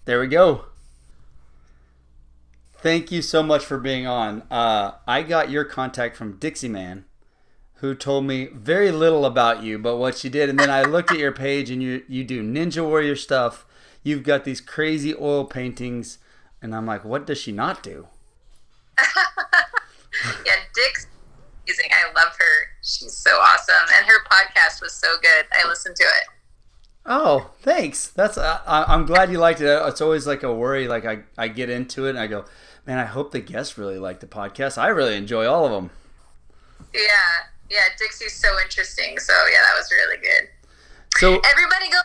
There we go. Thank you so much for being on. I got your contact from Dixie Man, who told me very little about you, but what you did. And then I looked at your page, and you do Ninja Warrior stuff. You've got these crazy oil paintings, and I'm like, what does she not do? Yeah, Dixie's amazing. I love her. She's so awesome, and her podcast was so good. I listened to it. Oh, thanks. I'm glad you liked it. It's always like a worry. Like I get into it and I go, man, I hope the guests really like the podcast. I really enjoy all of them. Yeah, Dixie's so interesting. So yeah, that was really good. So everybody go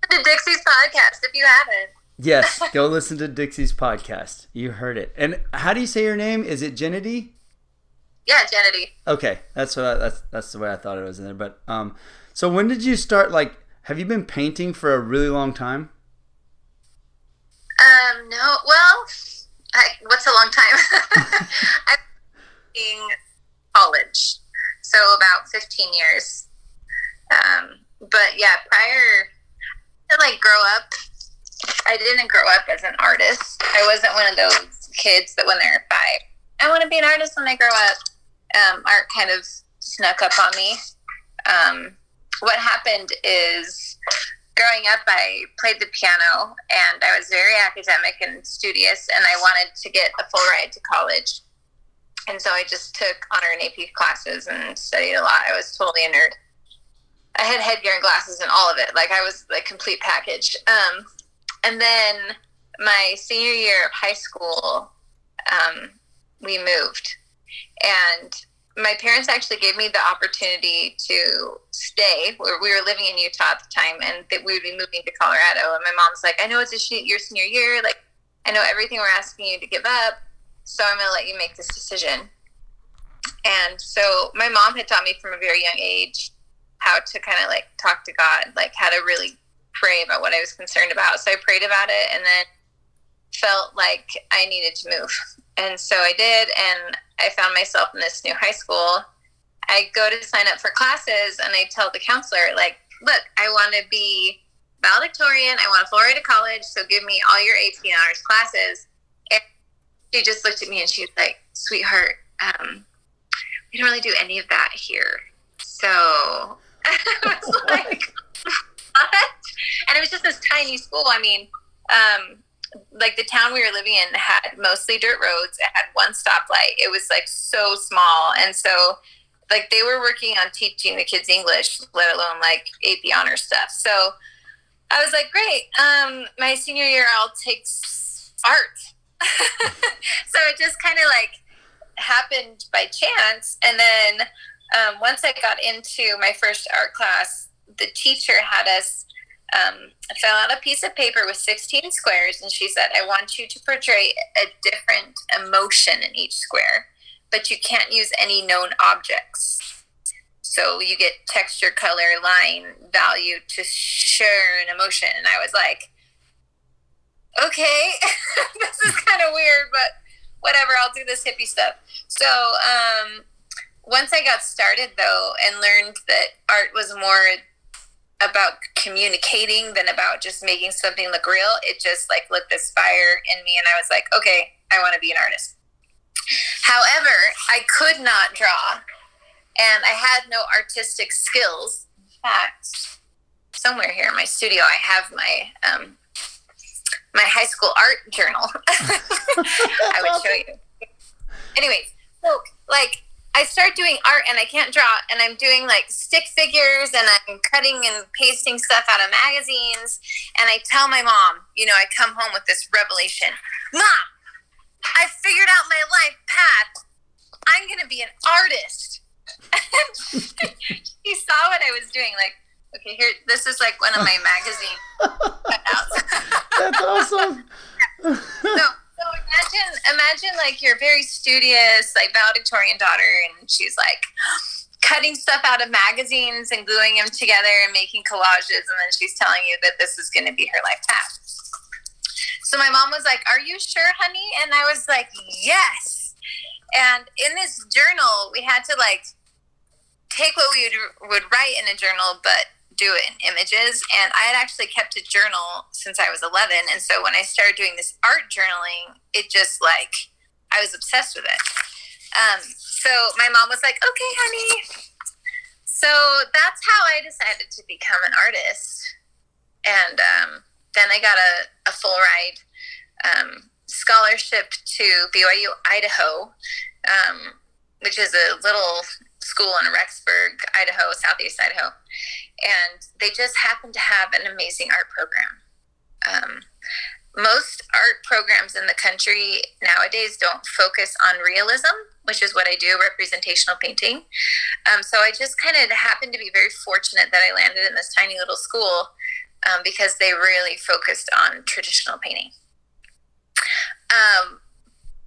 listen to Dixie's podcast if you haven't. Yes, go listen to Dixie's podcast. You heard it. And how do you say your name? Is it Jenedy? Yeah, Jenedy. Okay, that's the way I thought it was in there. But so when did you start? Like, have you been painting for a really long time? No. Well, what's a long time? I've been in college, so about 15 years. But yeah, prior to like grow up, I didn't grow up as an artist. I wasn't one of those kids that when they're 5, I want to be an artist when I grow up. Art kind of snuck up on me. What happened is, growing up, I played the piano, and I was very academic and studious, and I wanted to get a full ride to college. And so I just took honor and AP classes and studied a lot. I was totally a nerd. I had headgear and glasses and all of it. Like, I was like complete package. And then my senior year of high school, we moved. And my parents actually gave me the opportunity to stay. We were living in Utah at the time, and that we would be moving to Colorado. And my mom's like, I know it's your senior year. Like, I know everything we're asking you to give up, so I'm going to let you make this decision. And so my mom had taught me from a very young age how to kind of like talk to God, like how to really pray about what I was concerned about. So I prayed about it, and then felt like I needed to move. And so I did, and I found myself in this new high school. I go to sign up for classes, and I tell the counselor, like, look, I want to be valedictorian. I want to full ride to college, so give me all your AP and honors classes. And she just looked at me, and she was like, sweetheart, we don't really do any of that here. So I was like, what? And it was just this tiny school. I mean, like the town we were living in had mostly dirt roads. It had one stoplight. It was like so small. And so like they were working on teaching the kids English, let alone like AP honor stuff. So I was like, great. My senior year, I'll take art. So it just kind of like happened by chance. And then once I got into my first art class, the teacher had us fill out a piece of paper with 16 squares, and she said, I want you to portray a different emotion in each square, but you can't use any known objects. So you get texture, color, line, value to share an emotion. And I was like, okay, this is kind of weird, but whatever, I'll do this hippie stuff. So once I got started, though, and learned that art was more about communicating than about just making something look real, it just like lit this fire in me, and I was like, okay, I want to be an artist. However, I could not draw, and I had no artistic skills. In fact, somewhere here in my studio, I have my my high school art journal. I would show you. Anyways, so like I start doing art and I can't draw, and I'm doing like stick figures, and I'm cutting and pasting stuff out of magazines, and I tell my mom, you know, I come home with this revelation. Mom, I figured out my life path. I'm going to be an artist. And she saw what I was doing, like, okay, here, this is like one of my magazine cutouts. That's awesome. So imagine like your very studious, like valedictorian daughter, and she's like cutting stuff out of magazines and gluing them together and making collages, and then she's telling you that this is going to be her life path. So my mom was like, are you sure, honey? And I was like, yes. And in this journal, we had to like take what we would write in a journal, but do it in images. And I had actually kept a journal since I was 11. And so when I started doing this art journaling, it just like, I was obsessed with it. So my mom was like, okay, honey. So that's how I decided to become an artist. And then I got a full ride scholarship to BYU, Idaho, which is a little school in Rexburg, Idaho, southeast Idaho. And they just happen to have an amazing art program. Most art programs in the country nowadays don't focus on realism, which is what I do, representational painting. So I just kind of happened to be very fortunate that I landed in this tiny little school because they really focused on traditional painting.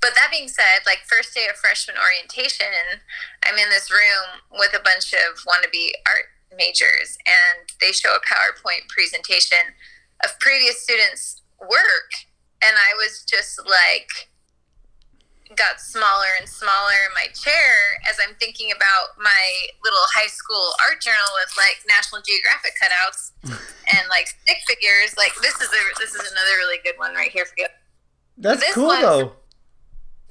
But that being said, like first day of freshman orientation, I'm in this room with a bunch of wannabe art majors, and they show a PowerPoint presentation of previous students' work, and I was just like, got smaller and smaller in my chair as I'm thinking about my little high school art journal with like National Geographic cutouts and like stick figures. Like this is another really good one right here for you. That's cool though.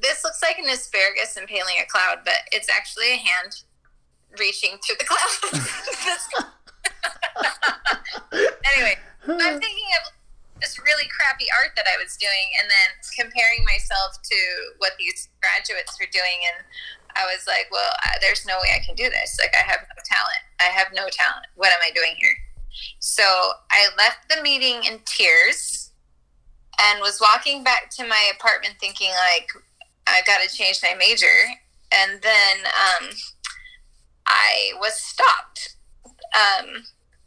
This looks like an asparagus impaling a cloud, but it's actually a hand reaching through the cloud. Anyway, I'm thinking of this really crappy art that I was doing and then comparing myself to what these graduates were doing. And I was like, well, there's no way I can do this. Like, I have no talent. I have no talent. What am I doing here? So I left the meeting in tears and was walking back to my apartment thinking, like, I got to change my major. And then I was stopped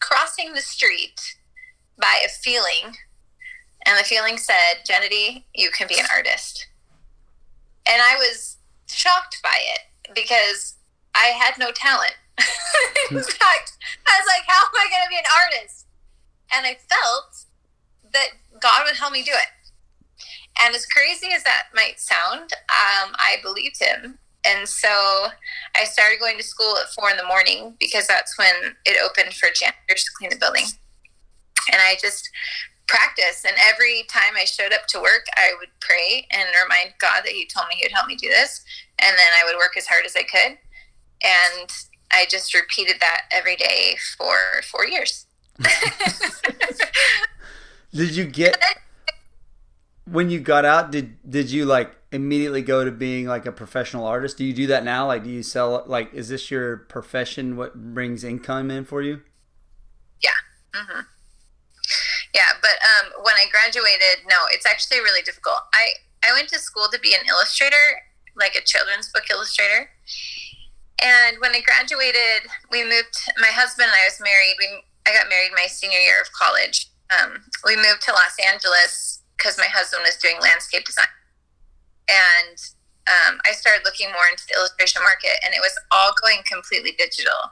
crossing the street by a feeling. And the feeling said, Jenedy, you can be an artist. And I was shocked by it because I had no talent. In fact, I was like, how am I going to be an artist? And I felt that God would help me do it. And as crazy as that might sound, I believed him. And so I started going to school at 4 a.m. because that's when it opened for janitors to clean the building. And I just practiced. And every time I showed up to work, I would pray and remind God that he told me he would help me do this. And then I would work as hard as I could. And I just repeated that every day for 4 years. Did you get... When you got out, did you like immediately go to being like a professional artist? Do you do that now? Like, do you sell, like, is this your profession? What brings income in for you? Yeah. Mm-hmm. Yeah. But when I graduated, no, it's actually really difficult. I went to school to be an illustrator, like a children's book illustrator. And when I graduated, we moved, my husband and I was married. I got married my senior year of college. We moved to Los Angeles because my husband was doing landscape design. And I started looking more into the illustration market, and it was all going completely digital.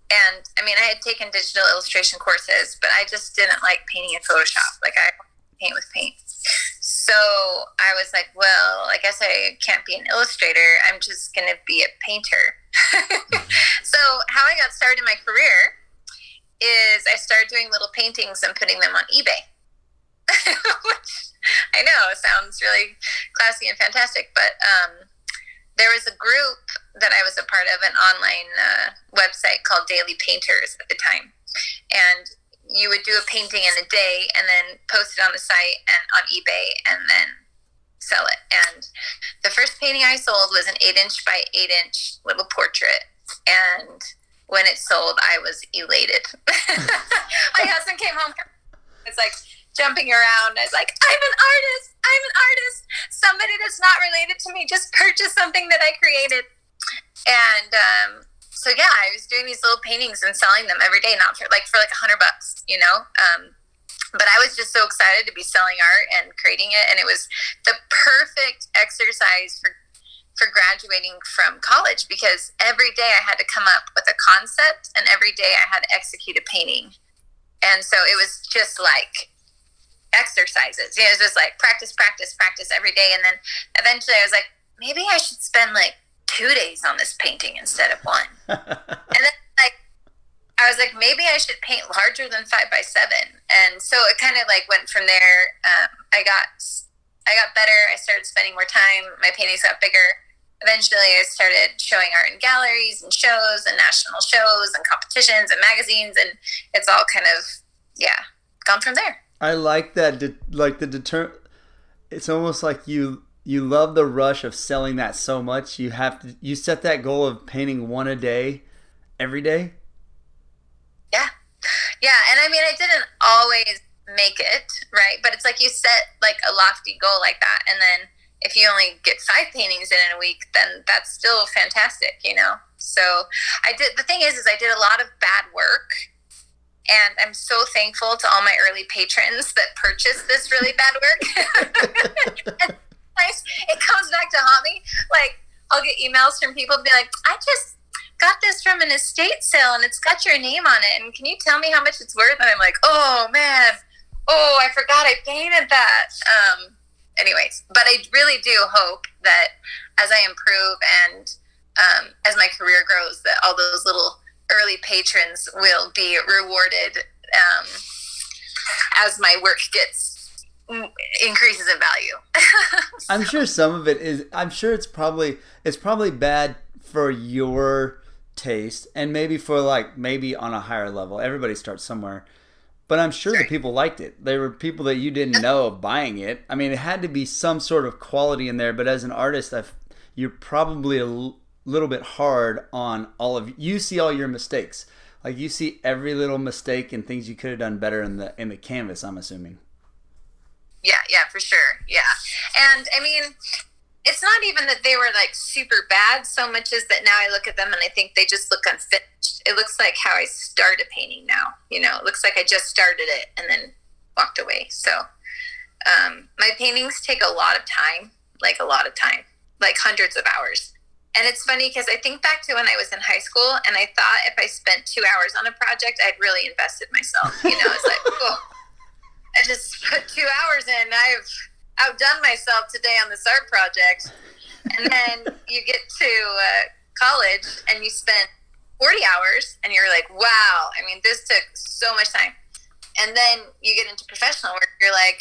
And I mean, I had taken digital illustration courses, but I just didn't like painting in Photoshop. Like, I paint with paint. So I was like, well, I guess I can't be an illustrator. I'm just going to be a painter. So how I got started in my career is I started doing little paintings and putting them on eBay. Which I know sounds really classy and fantastic, but there was a group that I was a part of, an online website called Daily Painters at the time, and you would do a painting in a day and then post it on the site and on eBay and then sell it. And the first painting I sold was an 8-inch by 8-inch little portrait, and when it sold, I was elated. My husband came home. It's like jumping around. I was like, I'm an artist. Somebody that's not related to me just purchased something that I created. And so yeah, I was doing these little paintings and selling them every day, not for like $100, you know. But I was just so excited to be selling art and creating it, and it was the perfect exercise for graduating from college, because every day I had to come up with a concept, and every day I had to execute a painting. And so it was just like exercises. You know, it was just like practice every day. And then eventually I was like, maybe I should spend like 2 days on this painting instead of 1. And then like I was like, maybe I should paint larger than 5x7. And so it kind of like went from there. I got better. I started spending more time. My paintings got bigger. Eventually, I started showing art in galleries and shows and national shows and competitions and magazines, and it's all kind of, yeah, gone from there. I like that. It's almost like you love the rush of selling that so much. You set that goal of painting one a day, every day. Yeah, yeah, and I mean, I didn't always make it right, but it's like you set like a lofty goal like that, and then if you only get 5 paintings in a week, then that's still fantastic, you know? So the thing is I did a lot of bad work, and I'm so thankful to all my early patrons that purchased this really bad work. And it comes back to haunt me. Like, I'll get emails from people to be like, I just got this from an estate sale and it's got your name on it, and can you tell me how much it's worth? And I'm like, oh man, I forgot I painted that. Anyways, but I really do hope that as I improve and as my career grows, that all those little early patrons will be rewarded as my work increases in value. I'm sure some of it is. I'm sure it's probably bad for your taste, and maybe maybe on a higher level. Everybody starts somewhere. But I'm sure the people liked it. There were people that you didn't know buying it. I mean, it had to be some sort of quality in there. But as an artist, you're probably a little bit hard on you see all your mistakes. Like, you see every little mistake and things you could have done better in the canvas, I'm assuming. Yeah, for sure. Yeah. And I mean, it's not even that they were like super bad so much as that now I look at them and I think they just look unfinished. It looks like how I start a painting now. You know, it looks like I just started it and then walked away. So my paintings take a lot of time, like hundreds of hours. And it's funny because I think back to when I was in high school, and I thought if I spent 2 hours on a project, I'd really invested myself. You know, it's like, oh, I just put 2 hours in. I've outdone myself today on this art project. And then you get to college and you spend 40 hours and you're like, wow, I mean, this took so much time. And then you get into professional work, you're like,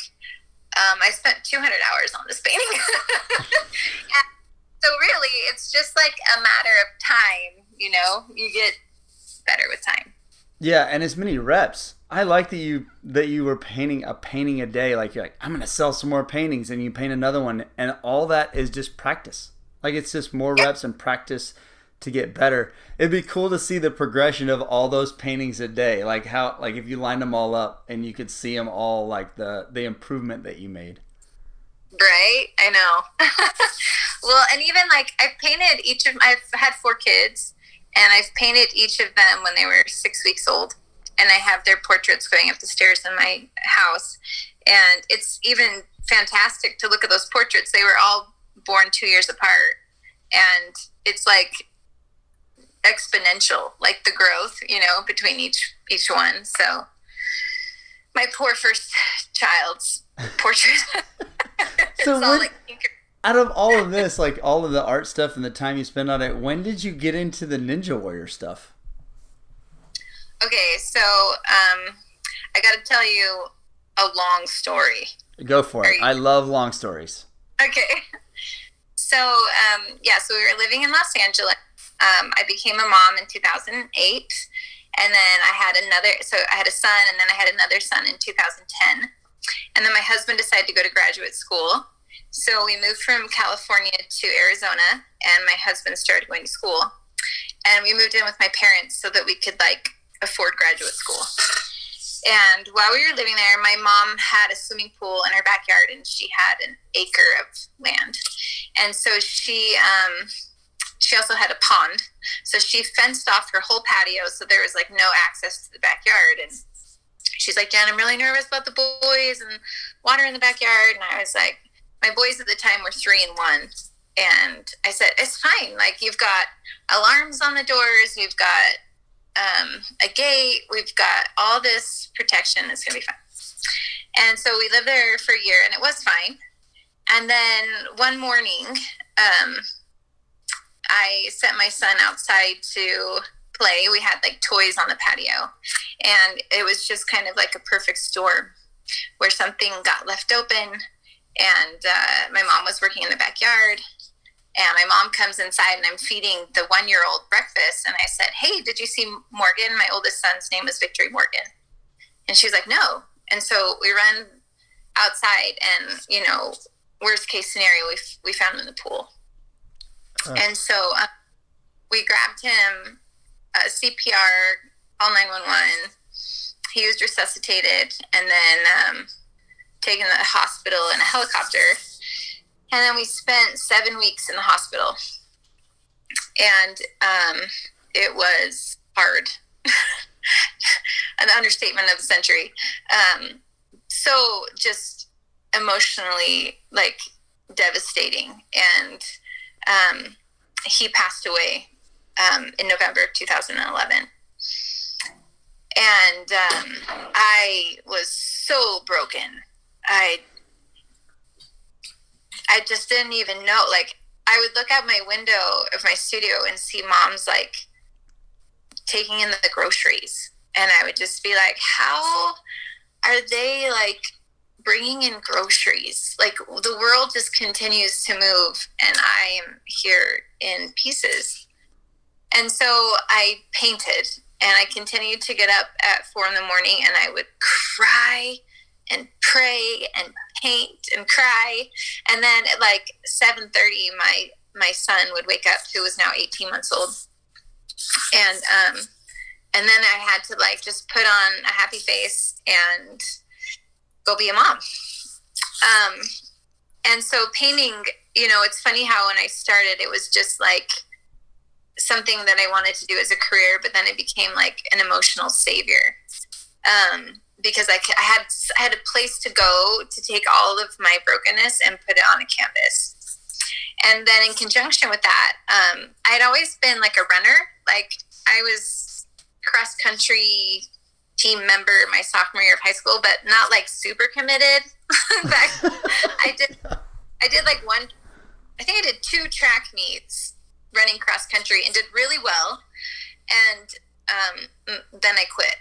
I spent 200 hours on this painting. So really, it's just like a matter of time, you know? You get better with time. Yeah, and as many reps. I like that you were painting a painting a day. Like, you're like, I'm gonna sell some more paintings, and you paint another one, and all that is just practice. Like, it's just more reps and practice to get better. It'd be cool to see the progression of all those paintings a day. Like if you lined them all up and you could see them all, like the improvement that you made. Right, I know. Well, and even like I've had 4 kids, and I've painted each of them when they were 6 weeks old, and I have their portraits going up the stairs in my house. And it's even fantastic to look at those portraits. They were all born 2 years apart, and it's like exponential, like the growth, you know, between each one. So my poor first child's portrait. So out of all of this, like all of the art stuff and the time you spend on it, when did you get into the Ninja Warrior stuff? Okay, so I got to tell you a long story. Go for it. I love long stories. Okay. So, so we were living in Los Angeles. I became a mom in 2008. And then I had a son, and then I had another son in 2010. And then my husband decided to go to graduate school. So we moved from California to Arizona, and my husband started going to school. And we moved in with my parents so that we could afford graduate school. And while we were living there, my mom had a swimming pool in her backyard, and she had an acre of land. And so she also had a pond. So she fenced off her whole patio, so there was no access to the backyard. And she's like, Jen, I'm really nervous about the boys and water in the backyard. And I was like, my boys at the time were 3 and 1. And I said, it's fine. You've got alarms on the doors. We've got a gate. We've got all this protection. It's going to be fine. And so we lived there for a year, and it was fine. And then one morning, I sent my son outside to play. We had like toys on the patio, and it was just kind of like a perfect storm where something got left open, and my mom was working in the backyard, and my mom comes inside, and I'm feeding the 1-year-old breakfast, and I said, "Hey, did you see Morgan?" My oldest son's name is Victory Morgan. And she's like, "No." And so we run outside, and, you know, worst case scenario, we found him in the pool. And so we grabbed him, CPR, called 911. He was resuscitated, and then taken to the hospital in a helicopter. And then we spent 7 weeks in the hospital. And it was hard. An understatement of the century. So just emotionally, like, devastating. And he passed away in November 2011. And I was so broken. I just didn't even know. Like, I would look out my window of my studio and see moms, like, taking in the groceries. And I would just be like, how are they, like, bringing in groceries? Like, the world just continues to move, and I am here in pieces. And so I painted, and I continued to get up at 4 a.m, and I would cry and pray and paint and cry. And then at like 7:30, my son would wake up, who was now 18 months old. And then I had to, like, just put on a happy face and go be a mom. And so painting, you know, it's funny how when I started, it was just like something that I wanted to do as a career, but then it became like an emotional savior. Because I had a place to go to take all of my brokenness and put it on a canvas. And then in conjunction with that, I'd always been like a runner. Like, I was cross country team member my sophomore year of high school, but not like super committed. I did like I think I did 2 track meets running cross country and did really well. And then I quit.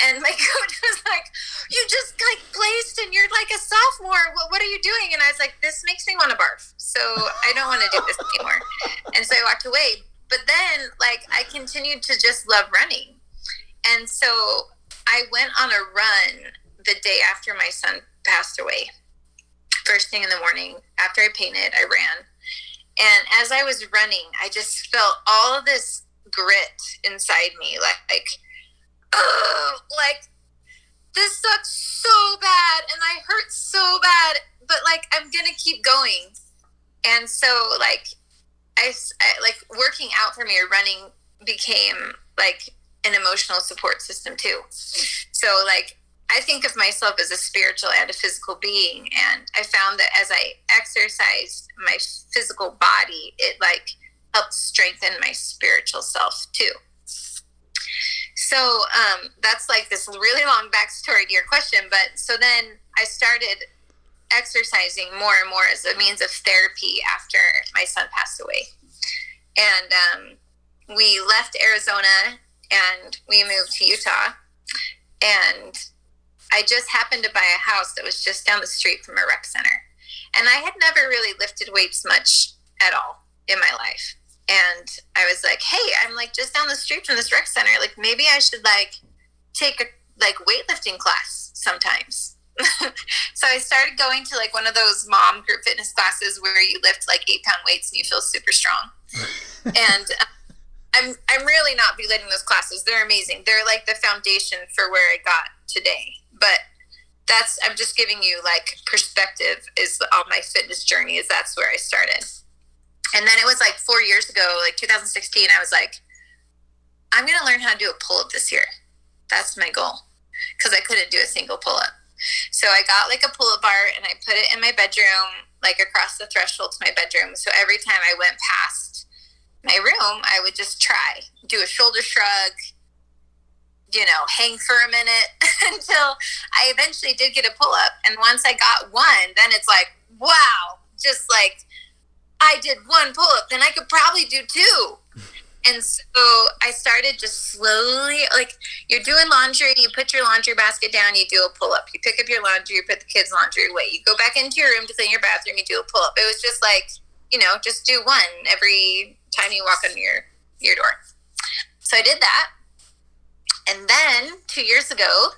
And my coach was like, "You just, like, placed and you're like a sophomore. What are you doing?" And I was like, "This makes me want to barf. So I don't want to do this anymore." And so I walked away. But then, like, I continued to just love running. And so I went on a run the day after my son passed away. First thing in the morning, after I painted, I ran. And as I was running, I just felt all of this grit inside me, like, oh, like, this sucks so bad, and I hurt so bad, but, like, I'm gonna keep going. And so, like, I like, working out for me, or running, became like an emotional support system too. So, like, I think of myself as a spiritual and a physical being, and I found that as I exercised my physical body, it, like, helped strengthen my spiritual self too. So that's, like, this really long backstory to your question. But so then I started exercising more and more as a means of therapy after my son passed away. And we left Arizona and we moved to Utah. And I just happened to buy a house that was just down the street from a rec center. And I had never really lifted weights much at all in my life. And I was like, hey, I'm, like, just down the street from this rec center. Like, maybe I should, like, take a, like, weightlifting class sometimes. So I started going to, like, one of those mom group fitness classes where you lift, like, 8-pound weights and you feel super strong. And I'm really not belittling those classes. They're amazing. They're, like, the foundation for where I got today. But I'm just giving you, like, perspective is on my fitness journey, is that's where I started. And then it was like 4 years ago, like 2016, I was like, I'm going to learn how to do a pull-up this year. That's my goal, because I couldn't do a single pull-up. So I got, like, a pull-up bar and I put it in my bedroom, like, across the threshold to my bedroom. So every time I went past my room, I would just try, do a shoulder shrug, you know, hang for a minute until I eventually did get a pull-up. And once I got one, then it's like, wow, just like, I did one pull-up, then I could probably do 2. And so I started just slowly, like, you're doing laundry, you put your laundry basket down, you do a pull-up. You pick up your laundry, you put the kids' laundry away. You go back into your room to clean your bathroom, you do a pull-up. It was just like, just do one every time you walk on your door. So I did that. And then 2 years ago,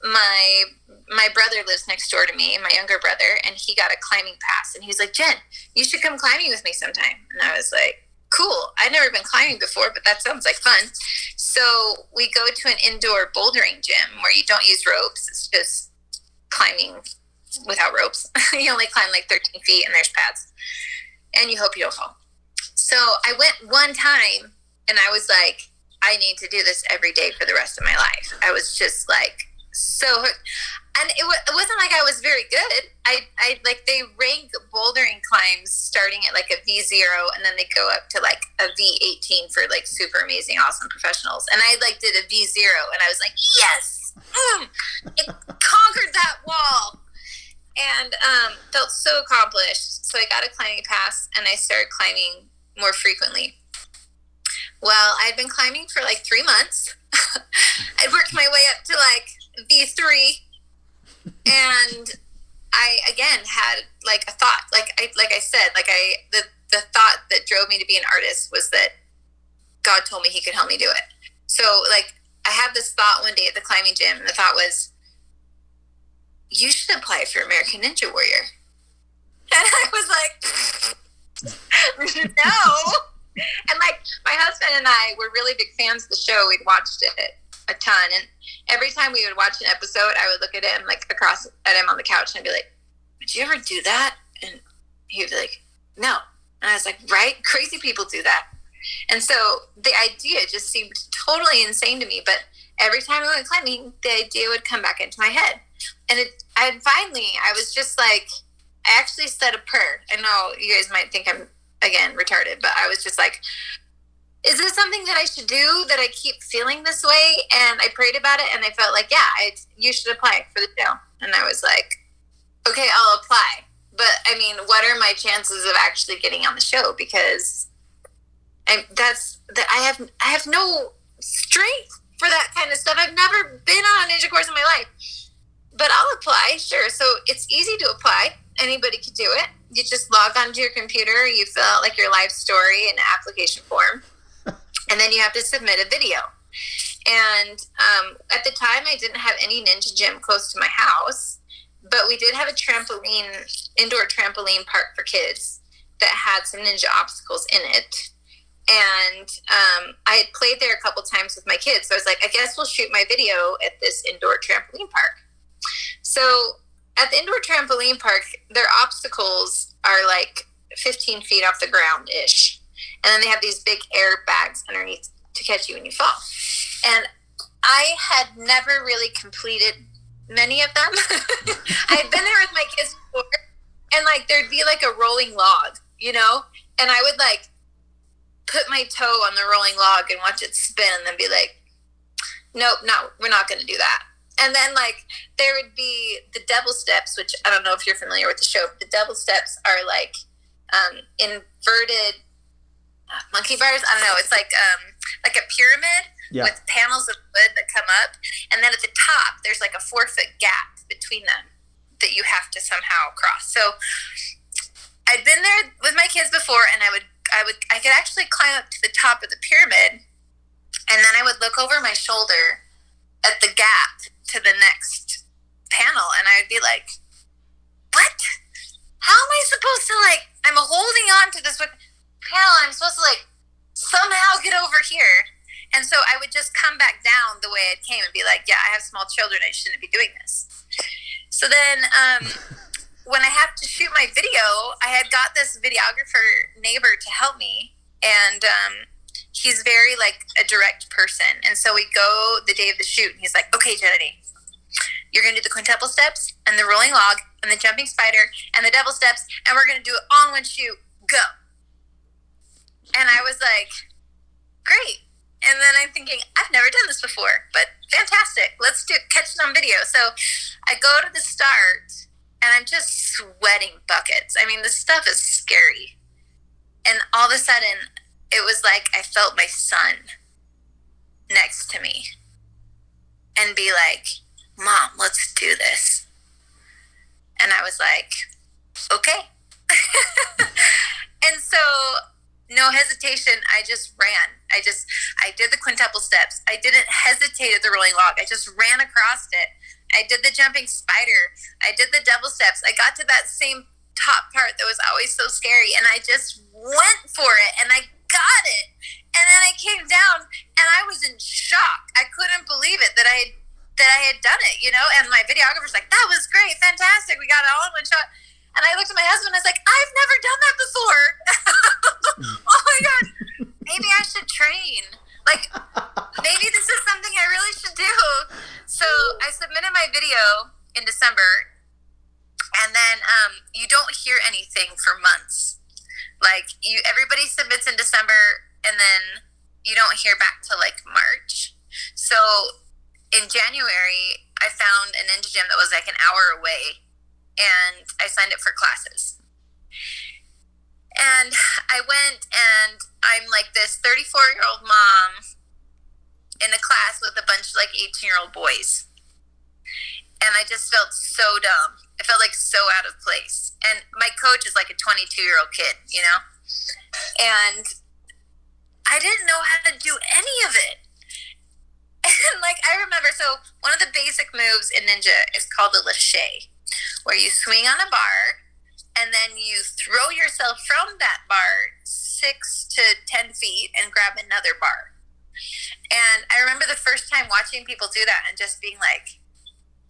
my brother lives next door to me, my younger brother, and he got a climbing pass. And he was like, Jen, you should come climbing with me sometime. And I was like, cool. I'd never been climbing before, but that sounds like fun. So we go to an indoor bouldering gym where you don't use ropes. It's just climbing without ropes. You only climb like 13 feet and there's pads. And you hope you don't fall. So I went one time and I was like, I need to do this every day for the rest of my life. I was just like so hooked. And it wasn't like I was very good. I like, they rank bouldering climbs starting at like a V0 and then they go up to like a V18 for like super amazing, awesome professionals. And I like did a V0 and I was like, yes, it conquered that wall. And felt so accomplished. So I got a climbing pass and I started climbing more frequently. Well, I'd been climbing for like 3 months. I'd worked my way up to like V3. And I again had like a thought, like I said, the thought that drove me to be an artist was that God told me he could help me do it. So like I had this thought one day at the climbing gym, and the thought was, you should apply for American Ninja Warrior. And I was like, no. And like my husband and I were really big fans of the show. We'd watched it a ton, and every time we would watch an episode, I would look at him, like across at him on the couch, and I'd be like, would you ever do that? And he'd be like, no. And I was like, right? Crazy people do that. And so the idea just seemed totally insane to me. But every time I went climbing, the idea would come back into my head. And I was just like, I actually said a prayer. I know you guys might think I'm, again, retarded, but I was just like, is this something that I should do, that I keep feeling this way? And I prayed about it, and I felt like, yeah, you should apply for the show. And I was like, okay, I'll apply. But I mean, what are my chances of actually getting on the show? Because I have no strength for that kind of stuff. I've never been on a ninja course in my life. But I'll apply, sure. So it's easy to apply. Anybody could do it. You just log onto your computer, you fill out like your life story and application form, and then you have to submit a video. And at the time, I didn't have any ninja gym close to my house, but we did have a indoor trampoline park for kids that had some ninja obstacles in it. And I had played there a couple times with my kids. So I was like, I guess we'll shoot my video at this indoor trampoline park. So at the indoor trampoline park, their obstacles are like 15 feet off the ground-ish. And then they have these big air bags underneath to catch you when you fall. And I had never really completed many of them. I had been there with my kids before, and like there'd be like a rolling log, and I would like put my toe on the rolling log and watch it spin and then be like, nope, no, we're not going to do that. And then like there would be the devil steps, which I don't know if you're familiar with the show, but the devil steps are like inverted monkey bars. I don't know. It's like a pyramid with panels of wood that come up. And then at the top, there's like a 4-foot gap between them that you have to somehow cross. So I'd been there with my kids before, and I could actually climb up to the top of the pyramid, and then I would look over my shoulder at the gap to the next panel, and I would be like, what? How am I supposed to I'm holding on to this panel, I'm supposed to somehow get over here. And so I would just come back down the way it came and be like, yeah, I have small children, I shouldn't be doing this. So then when I have to shoot my video, I had got this videographer neighbor to help me, and he's very a direct person. And so we go the day of the shoot, and he's like, okay, Jenedy, you're going to do the quintuple steps and the rolling log and the jumping spider and the devil steps, and we're going to do it all in one shoot. Go. And I was like, great. And then I'm thinking, I've never done this before, but fantastic. Let's catch it on video. So I go to the start, and I'm just sweating buckets. I mean, this stuff is scary. And all of a sudden, it was like I felt my son next to me and be like, Mom, let's do this. And I was like, okay. And so, no hesitation, I just ran. I did the quintuple steps. I didn't hesitate at the rolling log. I just ran across it. I did the jumping spider. I did the double steps. I got to that same top part that was always so scary, and I just went for it, and I got it. And then I came down, and I was in shock. I couldn't believe it that I had done it, you know? And my videographer's like, that was great, fantastic. We got it all in one shot. And I looked at my husband and I was like, I've never done that before. Oh my God. Maybe I should train. Like, maybe this is something I really should do. So I submitted my video in December, and then you don't hear anything for months. Like, everybody submits in December, and then you don't hear back till like March. So in January, I found a ninja gym that was like an hour away, and I signed up for classes. And I went, and I'm like this 34-year-old mom in a class with a bunch of like 18-year-old boys. And I just felt so dumb. I felt like so out of place. And my coach is like a 22-year-old kid, you know? And I didn't know how to do any of it. And like, I remember, so one of the basic moves in ninja is called a lache, where you swing on a bar, and then you throw yourself from that bar 6 to 10 feet and grab another bar. And I remember the first time watching people do that and just being like,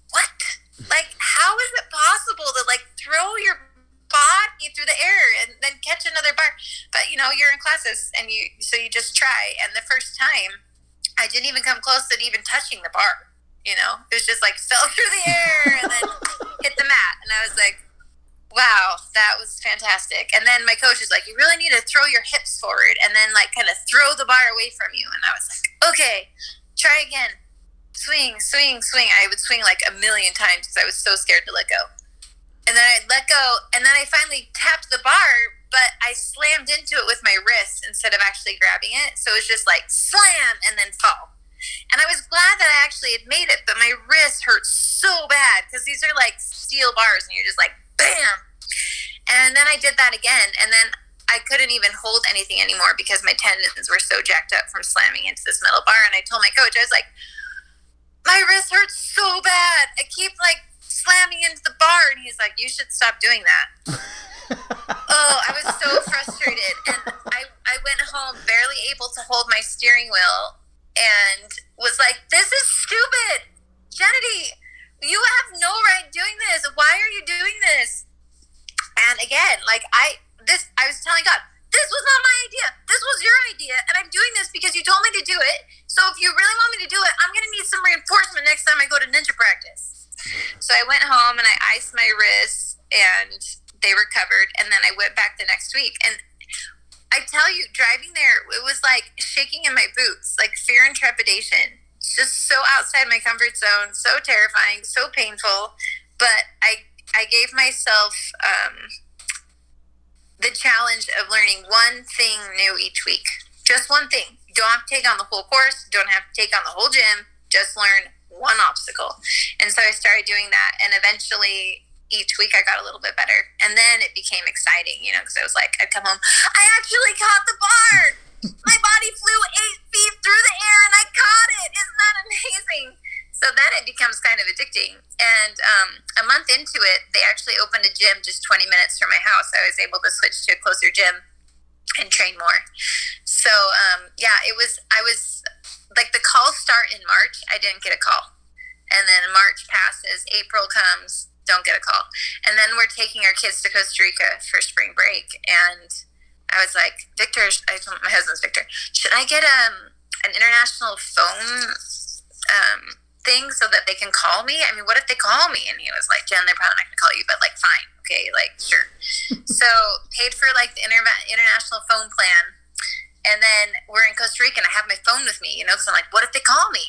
what? Like, how is it possible to like throw your body through the air and then catch another bar? But you know, you're in classes, and so you just try. And the first time, I didn't even come close to even touching the bar. You know, it was just like fell through the air and then hit the mat. And I was like, wow, that was fantastic. And then my coach is like, you really need to throw your hips forward and then like kind of throw the bar away from you. And I was like, okay, try again. Swing, swing, swing. I would swing like a million times because I was so scared to let go. And then I'd let go, and then I finally tapped the bar, but I slammed into it with my wrist instead of actually grabbing it. So it was just like slam and then fall. And I was glad that I actually had made it, but my wrist hurt so bad because these are like steel bars, and you're just like, bam. And then I did that again, and then I couldn't even hold anything anymore because my tendons were so jacked up from slamming into this metal bar. And I told my coach, I was like, my wrist hurts so bad. I keep like slamming into the bar. And he's like, you should stop doing that. Oh, I was so frustrated. And I went home barely able to hold my steering wheel and was like, this is stupid. Jenedy, you have no right doing this. Why are you doing this? And again, like I was telling God, this was not my idea. This was your idea. And I'm doing this because you told me to do it. So if you really want me to do it, I'm going to need some reinforcement next time I go to ninja practice. So I went home and I iced my wrists, and they recovered. And then I went back the next week. And I tell you, driving there, it was like shaking in my boots, like fear and trepidation. It's just so outside my comfort zone, so terrifying, so painful. But I gave myself the challenge of learning one thing new each week. Just one thing. You don't have to take on the whole course. You don't have to take on the whole gym. Just learn one obstacle. And so I started doing that, and eventually each week I got a little bit better. And then it became exciting, you know, because I was like, I'd come home, I actually caught the bar. My body flew 8 feet through the air and I caught it. Isn't that amazing? So then it becomes kind of addicting. And a month into it, they actually opened a gym just 20 minutes from my house. I was able to switch to a closer gym and train more. So I was like, the calls start in March. I didn't get a call. And then March passes, April comes, don't get a call. And then we're taking our kids to Costa Rica for spring break. And I was like, Victor, I told my husband's Victor, should I get an international phone thing so that they can call me? I mean, what if they call me? And he was like, Jen, they're probably not going to call you, but like, fine. Okay, like, sure. So paid for like the international phone plan. And then we're in Costa Rica and I have my phone with me, you know, because I'm like, what if they call me?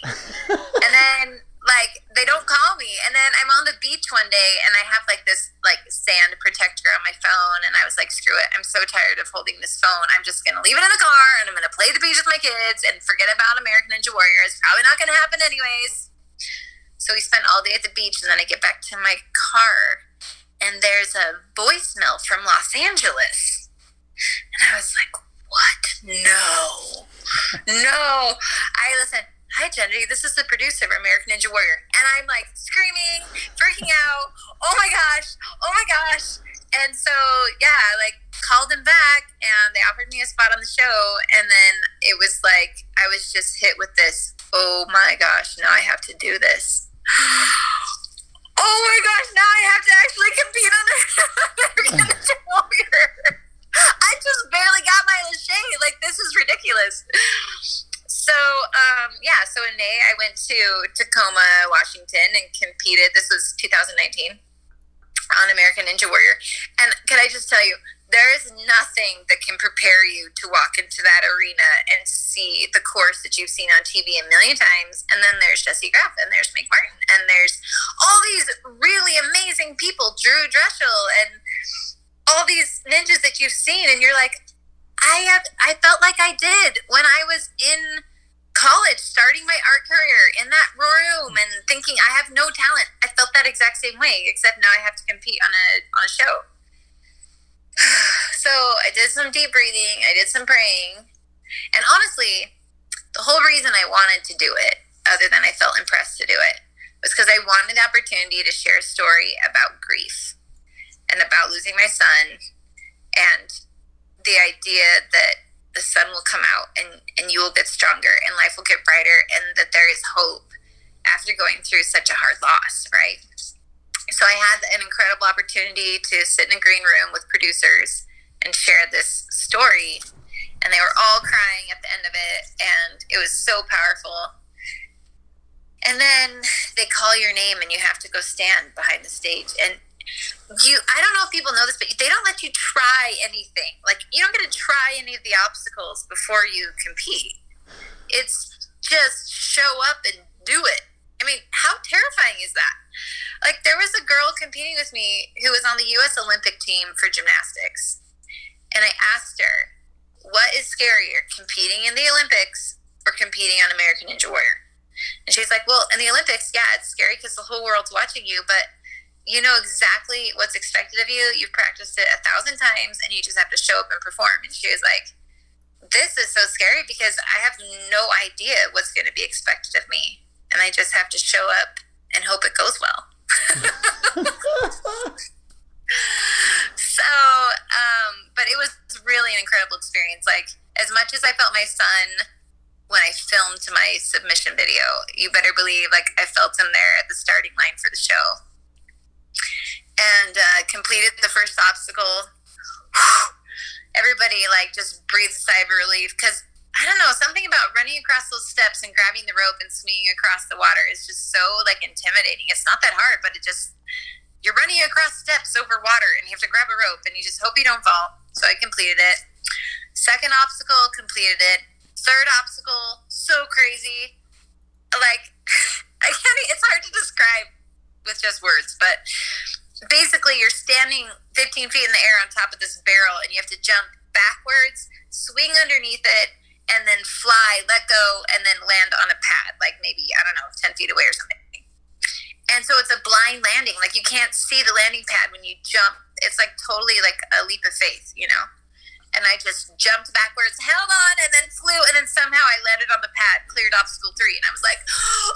And then like, they don't call me. And then I'm on the beach one day and I have like this like sand protector on my phone. And I was like, screw it. I'm so tired of holding this phone. I'm just going to leave it in the car and I'm going to play the beach with my kids and forget about American Ninja Warrior. It's probably not going to happen anyways. So we spent all day at the beach, and then I get back to my car and there's a voicemail from Los Angeles. And I was like, what? No. I listen. Hi, Jenedy. This is the producer of American Ninja Warrior. And I'm like screaming, freaking out. Oh my gosh. And so, yeah, I like called them back and they offered me a spot on the show. And then it was like, I was just hit with this, oh my gosh, now I have to do this. Oh my gosh, now I have to actually compete on the American Ninja Warrior. I just barely got my lache. Like, this is ridiculous. So, so in May, I went to Tacoma, Washington, and competed. This was 2019 on American Ninja Warrior. And can I just tell you, there is nothing that can prepare you to walk into that arena and see the course that you've seen on TV a million times. And then there's Jesse Graff, and there's Meg Martin, and there's all these really amazing people, Drew Dreschel, and all these ninjas that you've seen. And you're like, I felt like I did when I was in college, starting my art career in that room and thinking I have no talent. I felt that exact same way, except now I have to compete on a show. So I did some deep breathing, I did some praying, and honestly, the whole reason I wanted to do it, other than I felt impressed to do it, was because I wanted the opportunity to share a story about grief and about losing my son, and the idea that the sun will come out and you will get stronger and life will get brighter, and that there is hope after going through such a hard loss, right? So I had an incredible opportunity to sit in a green room with producers and share this story, and they were all crying at the end of it, and it was so powerful. And then they call your name and you have to go stand behind the stage, and I don't know if people know this, but they don't let you try anything. Like, you don't get to try any of the obstacles before you compete. It's just show up and do it. I mean, how terrifying is that? Like, there was a girl competing with me who was on the U.S. Olympic team for gymnastics. And I asked her, what is scarier, competing in the Olympics or competing on American Ninja Warrior? And she's like, well, in the Olympics, yeah, it's scary because the whole world's watching you, but you know exactly what's expected of you. You've practiced it 1,000 times and you just have to show up and perform. And she was like, this is so scary because I have no idea what's going to be expected of me. And I just have to show up and hope it goes well. But it was really an incredible experience. Like, as much as I felt my son when I filmed my submission video, you better believe, like, I felt him there at the starting line for the show. And completed the first obstacle. Everybody, like, just breathed a sigh of relief, because I don't know, something about running across those steps and grabbing the rope and swinging across the water is just so, like, intimidating. It's not that hard, but you're running across steps over water and you have to grab a rope and you just hope you don't fall. So I completed it. Second obstacle, completed it. Third obstacle, so crazy. Like, it's hard to describe with just words, but basically you're standing 15 feet in the air on top of this barrel and you have to jump backwards, swing underneath it, and then fly, let go, and then land on a pad, like maybe, 10 feet away or something. And so it's a blind landing. Like, you can't see the landing pad when you jump. It's like totally like a leap of faith, you know? And I just jumped backwards, held on, and then flew, and then somehow I landed on the pad, cleared obstacle 3, and I was like,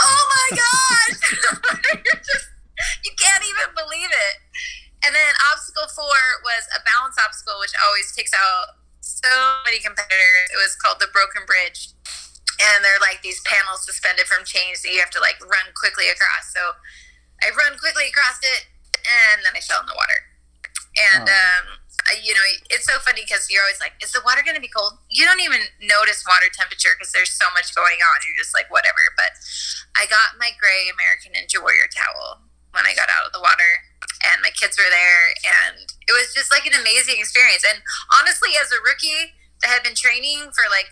oh my gosh! You can't even believe it. And then obstacle 4 was a balance obstacle, which always takes out so many competitors. It was called the Broken Bridge. And they're like these panels suspended from chains that you have to like run quickly across. So I run quickly across it, and then I fell in the water. And, it's so funny because you're always like, is the water going to be cold? You don't even notice water temperature because there's so much going on. You're just like, whatever. But I got my gray American Ninja Warrior towel when I got out of the water, and my kids were there, and it was just like an amazing experience. And honestly, as a rookie that had been training for like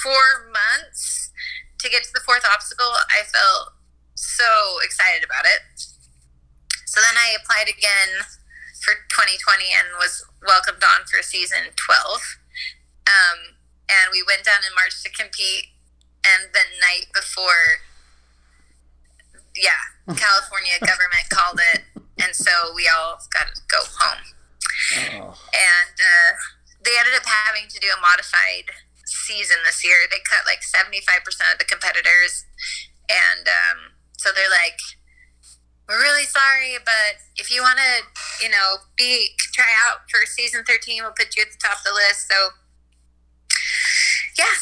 4 months to get to the 4th obstacle, I felt so excited about it. So then I applied again for 2020 and was welcomed on for season 12. And we went down in March to compete, and the night before, California government called it, and so we all got to go home. Oh. And they ended up having to do a modified season this year. They cut like 75% of the competitors, and so they're like, we're really sorry, but if you want to, try out for season 13, we'll put you at the top of the list. So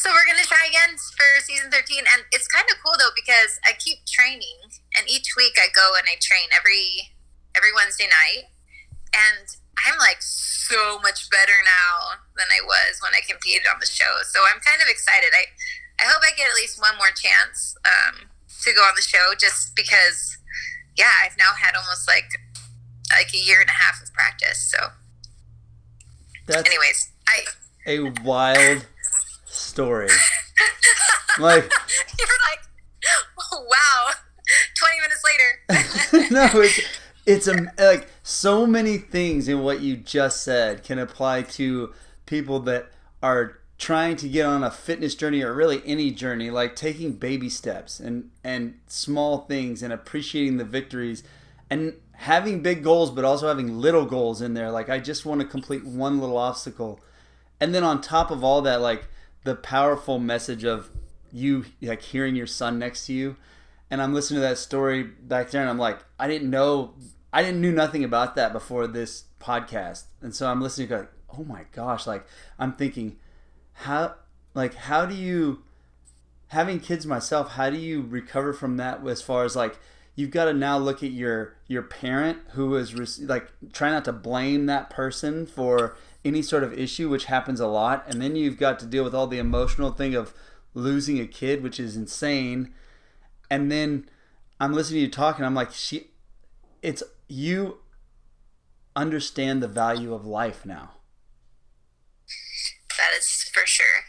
so we're going to try again for season 13. And it's kind of cool, though, because I keep training. And each week I go and I train every Wednesday night. And I'm, like, so much better now than I was when I competed on the show. So I'm kind of excited. I hope I get at least one more chance to go on the show, just because, I've now had almost, like a year and a half of practice. So anyways, a wild story. Like, you're like, oh, wow, 20 minutes later. No, it's like so many things in what you just said can apply to people that are trying to get on a fitness journey, or really any journey, like taking baby steps and small things and appreciating the victories and having big goals, but also having little goals in there. Like, I just want to complete one little obstacle. And then on top of all that, like, the powerful message of you, like, hearing your son next to you. And I'm listening to that story back there, and I'm like, I didn't knew nothing about that before this podcast. And so I'm listening to, like, oh my gosh, like, I'm thinking, how do you, having kids myself, how do you recover from that, as far as, like, you've got to now look at your parent who is, like, try not to blame that person for any sort of issue, which happens a lot. And then you've got to deal with all the emotional thing of losing a kid, which is insane. And then I'm listening to you talk, and I'm like, you understand the value of life now. That is for sure.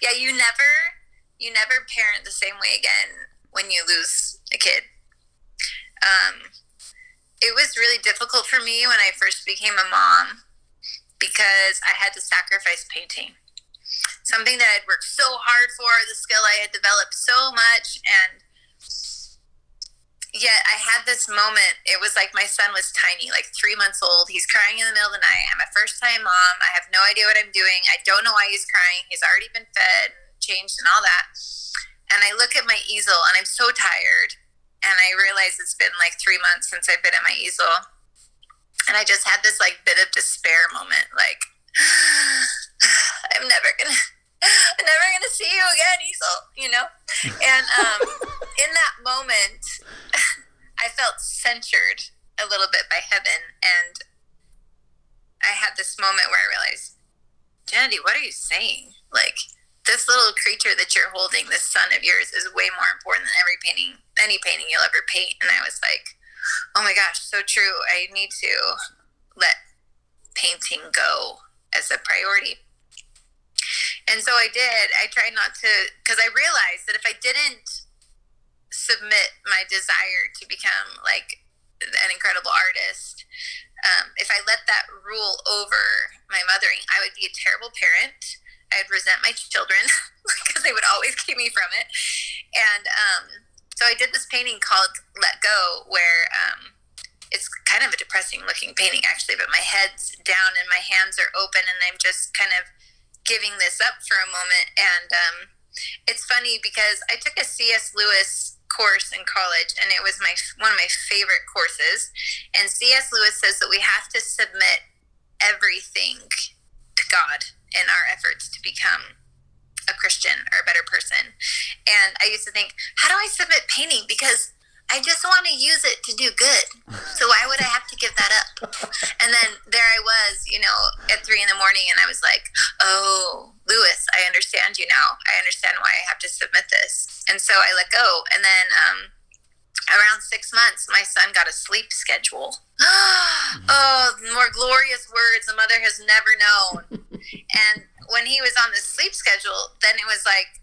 You never parent the same way again when you lose a kid. It was really difficult for me when I first became a mom, because I had to sacrifice painting. Something that I'd worked so hard for, the skill I had developed so much, and yet I had this moment. It was like my son was tiny, like 3 months old. He's crying in the middle of the night. I'm a first-time mom. I have no idea what I'm doing. I don't know why he's crying. He's already been fed, changed, and all that. And I look at my easel, and I'm so tired. And I realize it's been like 3 months since I've been at my easel. And I just had this, like, bit of despair moment, like, I'm never gonna see you again, easel, And in that moment, I felt censured a little bit by heaven, and I had this moment where I realized, Jenedy, what are you saying? Like, this little creature that you're holding, this son of yours, is way more important than any painting you'll ever paint. And I was like, oh my gosh, so true. I need to let painting go as a priority. And so I did. I tried not to, because I realized that if I didn't submit my desire to become, like, an incredible artist, if I let that rule over my mothering, I would be a terrible parent. I'd resent my children because they would always keep me from it. And so I did this painting called Let Go, where it's kind of a depressing looking painting, actually, but my head's down and my hands are open, and I'm just kind of giving this up for a moment. And it's funny because I took a C.S. Lewis course in college, and it was one of my favorite courses. And C.S. Lewis says that we have to submit everything to God in our efforts to become a Christian or a better person. And I used to think, how do I submit painting? Because I just want to use it to do good. So why would I have to give that up? And then there I was, at 3 a.m, and I was like, oh, Lewis, I understand you now. I understand why I have to submit this. And so I let go. And then around 6 months, my son got a sleep schedule. Oh, more glorious words a mother has never known. And when he was on the sleep schedule, then it was like,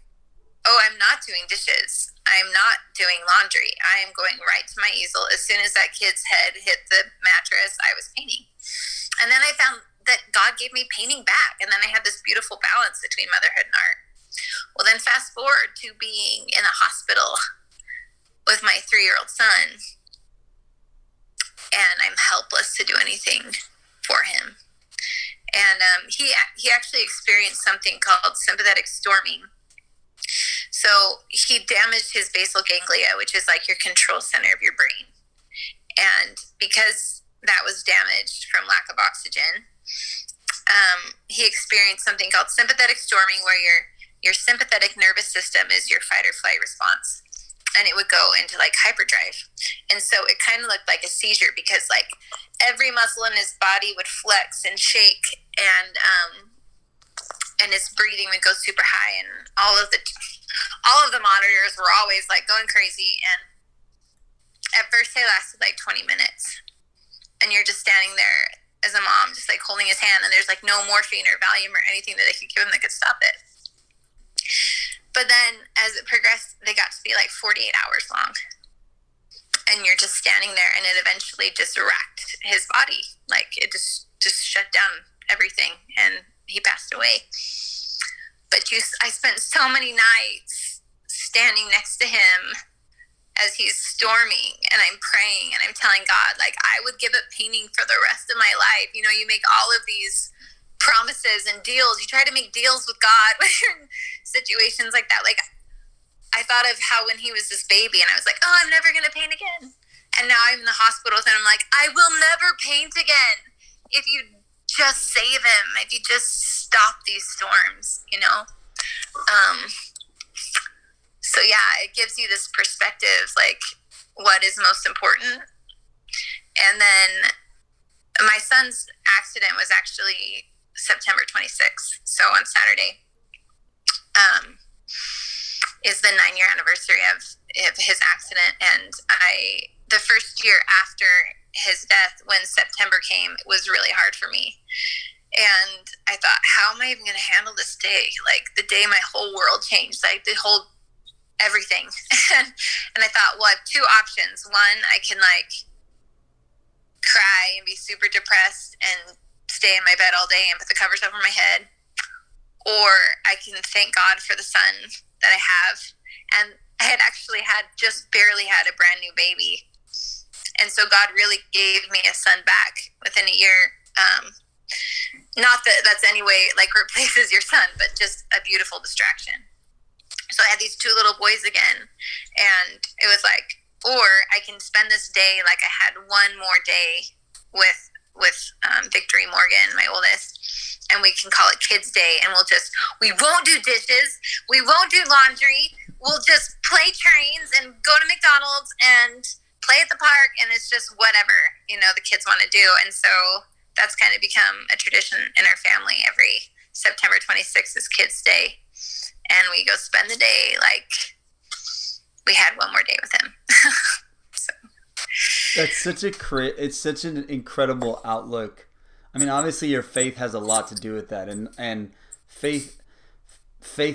oh, I'm not doing dishes. I'm not doing laundry. I am going right to my easel. As soon as that kid's head hit the mattress, I was painting. And then I found that God gave me painting back. And then I had this beautiful balance between motherhood and art. Well, then fast forward to being in a hospital with my 3-year-old son. And I'm helpless to do anything for him. And he actually experienced something called sympathetic storming. So he damaged his basal ganglia, which is like your control center of your brain. And because that was damaged from lack of oxygen, he experienced something called sympathetic storming, where your sympathetic nervous system is your fight or flight response. And it would go into like hyperdrive. And so it kind of looked like a seizure, because like every muscle in his body would flex and shake, and his breathing would go super high, and all of the monitors were always like going crazy. And at first they lasted like 20 minutes, and you're just standing there as a mom, just like holding his hand, and there's like no morphine or Valium or anything that they could give him that could stop it. But then as it progressed, they got to be like 48 hours long. And you're just standing there, and it eventually just racked his body. Like it just shut down everything, and he passed away. But I spent so many nights standing next to him as he's storming, and I'm praying, and I'm telling God, like, I would give up painting for the rest of my life. You know, you make all of these promises and deals. You try to make deals with God when you're in situations like that. Like, I thought of how when he was this baby, and I was like, oh, I'm never going to paint again. And now I'm in the hospital, and I'm like, I will never paint again if you just save him, if you just stop these storms, you know? So yeah, it gives you this perspective, like, what is most important. And then my son's accident was actually September 26th. So on Saturday is the 9-year anniversary of his accident. And the first year after his death, when September came, it was really hard for me. And I thought, how am I even going to handle this day? Like, the day my whole world changed, like the whole everything. And I thought, well, I have 2 options. One, I can like cry and be super depressed and stay in my bed all day and put the covers over my head, or I can thank God for the son that I have. And I had actually just barely had a brand new baby. And so God really gave me a son back within a year. Not that that's any way like replaces your son, but just a beautiful distraction. So I had these 2 little boys again, and it was like, or I can spend this day like I had one more day with Victory Morgan, my oldest, and we can call it Kids Day, and we won't do dishes, we won't do laundry, we'll just play trains and go to McDonald's and play at the park, and it's just whatever, you know, the kids want to do. And so that's kind of become a tradition in our family. Every September 26th is Kids Day, and we go spend the day like we had one more day with him. So. It's such an incredible outlook. I mean, obviously your faith has a lot to do with that, and faith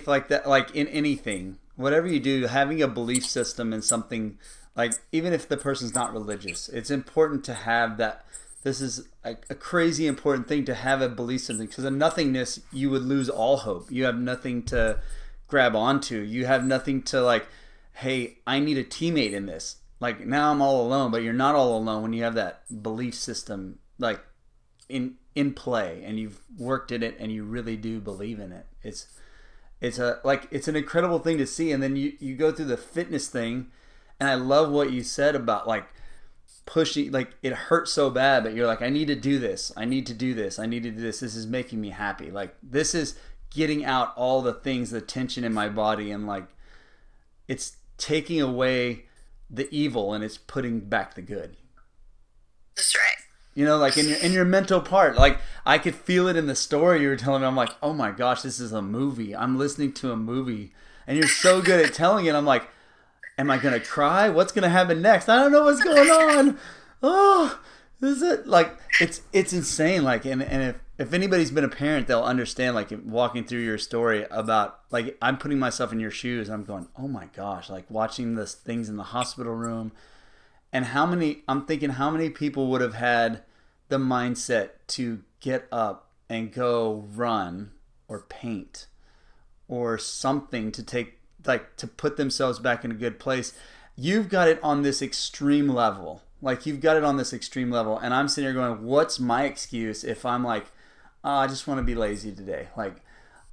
like that, like in anything, whatever you do, having a belief system in something, like even if the person's not religious, it's important to have that. This is a crazy important thing, to have a belief system, because in nothingness you would lose all hope. You have nothing to grab onto. You have nothing to like, hey, I need a teammate in this. Like, now I'm all alone, but you're not all alone when you have that belief system like in play, and you've worked in it, and you really do believe in it. It's an incredible thing to see. And then you go through the fitness thing, and I love what you said about like pushing, like it hurts so bad, but you're like, I need to do this. I need to do this. I need to do this. This is making me happy. Like, this is getting out all the things, the tension in my body, and like it's taking away the evil and it's putting back the good. That's right. You know, like in your mental part, like I could feel it in the story you were telling me. I'm like, oh my gosh, this is a movie. I'm listening to a movie, and you're so good at telling it. I'm like, am I gonna cry? What's gonna happen next? I don't know what's going on. Oh, Is it like it's insane? Like, and if anybody's been a parent, they'll understand. Like, walking through your story about, like, I'm putting myself in your shoes. I'm going, oh my gosh, like watching this things in the hospital room, and I'm thinking how many people would have had the mindset to get up and go run or paint or something to take, like, to put themselves back in a good place. You've got it on this extreme level. Like, you've got it on this extreme level. And I'm sitting here going, what's my excuse if I'm like, oh, I just want to be lazy today? Like,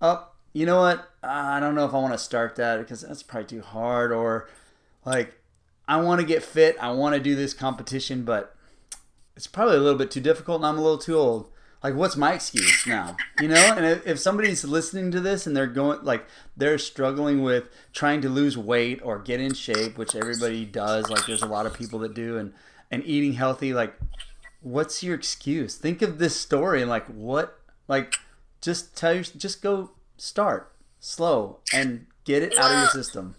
oh, you know what? I don't know if I want to start that because that's probably too hard. Or, like, I want to get fit. I want to do this competition, but it's probably a little bit too difficult and I'm a little too old. Like, what's my excuse now? You know? And if somebody's listening to this and they're going, like, they're struggling with trying to lose weight or get in shape, which everybody does, like, there's a lot of people that do, and eating healthy, like, what's your excuse? Think of this story and, like, what, like, just go start slow and get it out of your system.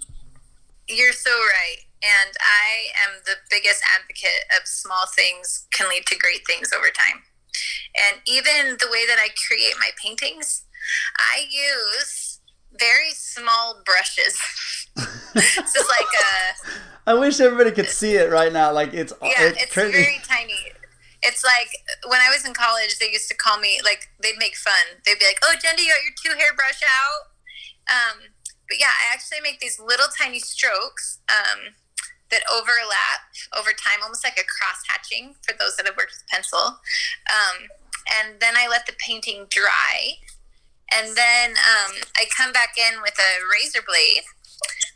You're so right. And I am the biggest advocate of small things can lead to great things over time. And even the way that I create my paintings, I use very small brushes. This is like I wish everybody could see it right now. Like, it's very tiny. It's like when I was in college, they used to call me, like, they'd make fun. They'd be like, "Oh, Jenedy, you got your 2-hair brush out." But yeah, I actually make these little tiny strokes that overlap over time, almost like a cross hatching for those that have worked with pencil. And then I let the painting dry. And then I come back in with a razor blade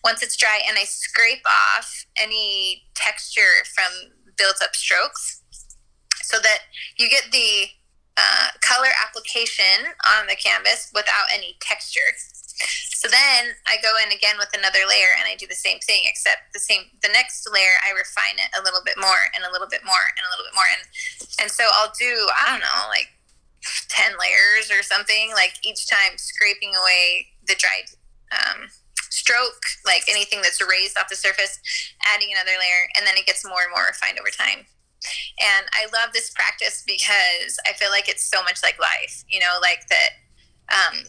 once it's dry, and I scrape off any texture from built up strokes so that you get the color application on the canvas without any texture. So then I go in again with another layer and I do the same thing, except the next layer, I refine it a little bit more and a little bit more and a little bit more. And so I'll do, I don't know, like 10 layers or something, like each time scraping away the dried stroke, like anything that's erased off the surface, adding another layer, and then it gets more and more refined over time. And I love this practice because I feel like it's so much like life, you know, like that.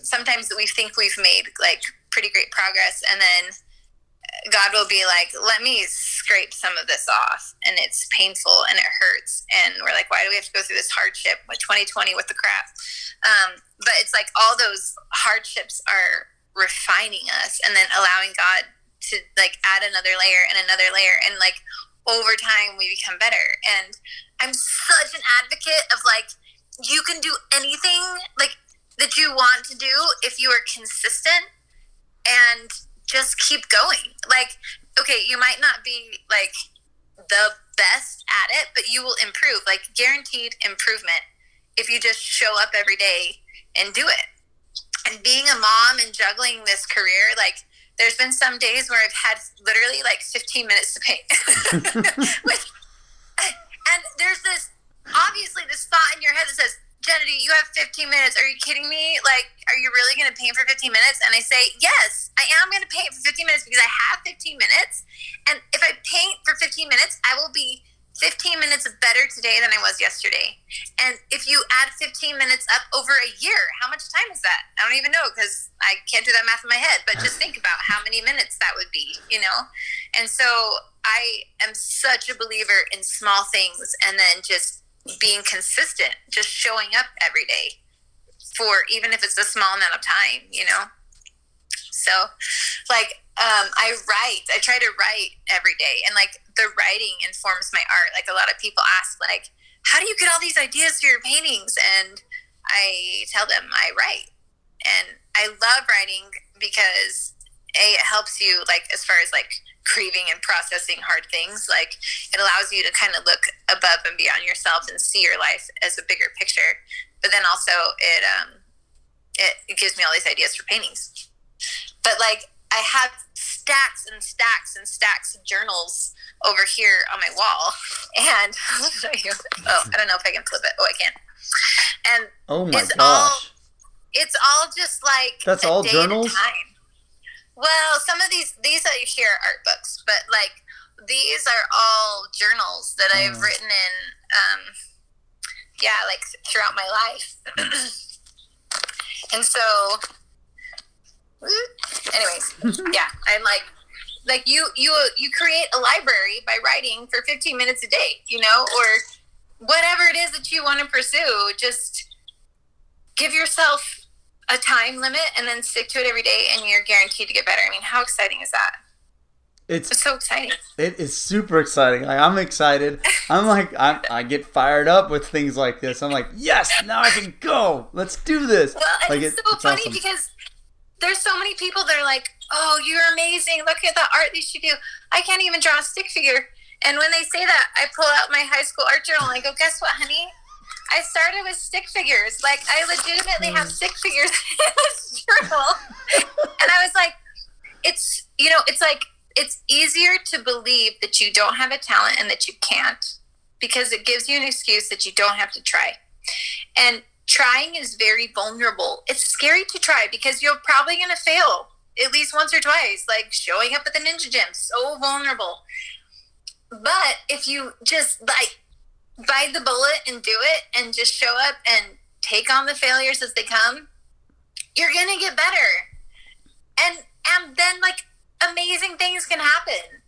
Sometimes we think we've made like pretty great progress, and then God will be like, let me scrape some of this off, and it's painful and it hurts, and we're like, why do we have to go through this hardship? Like 2020 with the crap. But it's like all those hardships are refining us, and then allowing God to like add another layer and another layer, and like over time we become better. And I'm such an advocate of like, you can do anything like that you want to do if you are consistent and just keep going. Like, okay, you might not be like the best at it, but you will improve, like guaranteed improvement if you just show up every day and do it. And being a mom and juggling this career, like there's been some days where I've had literally like 15 minutes to paint. And there's this, obviously this thought in your head that says, Jenedy, you have 15 minutes. Are you kidding me? Like, are you really going to paint for 15 minutes? And I say, yes, I am going to paint for 15 minutes because I have 15 minutes. And if I paint for 15 minutes, I will be 15 minutes better today than I was yesterday. And if you add 15 minutes up over a year, how much time is that? I don't even know because I can't do that math in my head. But just think about how many minutes that would be, you know? And so I am such a believer in small things, and then just being consistent, just showing up every day for even if it's a small amount of time, you know? So like, I try to write every day, and like the writing informs my art. Like a lot of people ask like, how do you get all these ideas for your paintings? And I tell them I write, and I love writing because it helps you like, as far as like grieving and processing hard things, like it allows you to kind of look above and beyond yourself and see your life as a bigger picture. But then also it gives me all these ideas for paintings. But like I have stacks and stacks and stacks of journals over here on my wall, and I'll show you. Oh, I don't know if I can flip it. Oh, I can. And oh my gosh, it's all just like that's all journals. Well, some of these are here are art books, but like these are all journals that I've written in like throughout my life. And so, anyways, yeah, I'm like you create a library by writing for 15 minutes a day, or whatever it is that you want to pursue. Just give yourself a time limit and then stick to it every day, and you're guaranteed to get better. I mean, how exciting is that? It's so exciting. It is super exciting. Like, I'm excited. I get fired up with things like this. I'm like, yes, now I can go. Let's do this. Well, and like, it's so funny awesome. Because there's so many people that are like, oh, you're amazing. Look at the art that you do. I can't even draw a stick figure. And when they say that, I pull out my high school art journal and I go, guess what, honey? I started with stick figures. Like, I legitimately have stick figures in this journal. And I was like, it's like, it's easier to believe that you don't have a talent and that you can't, because it gives you an excuse that you don't have to try. And trying is very vulnerable. It's scary to try because you're probably going to fail at least once or twice, like showing up at the ninja gym, so vulnerable. But if you just like bite the bullet and do it and just show up and take on the failures as they come, you're going to get better. And then like amazing things can happen,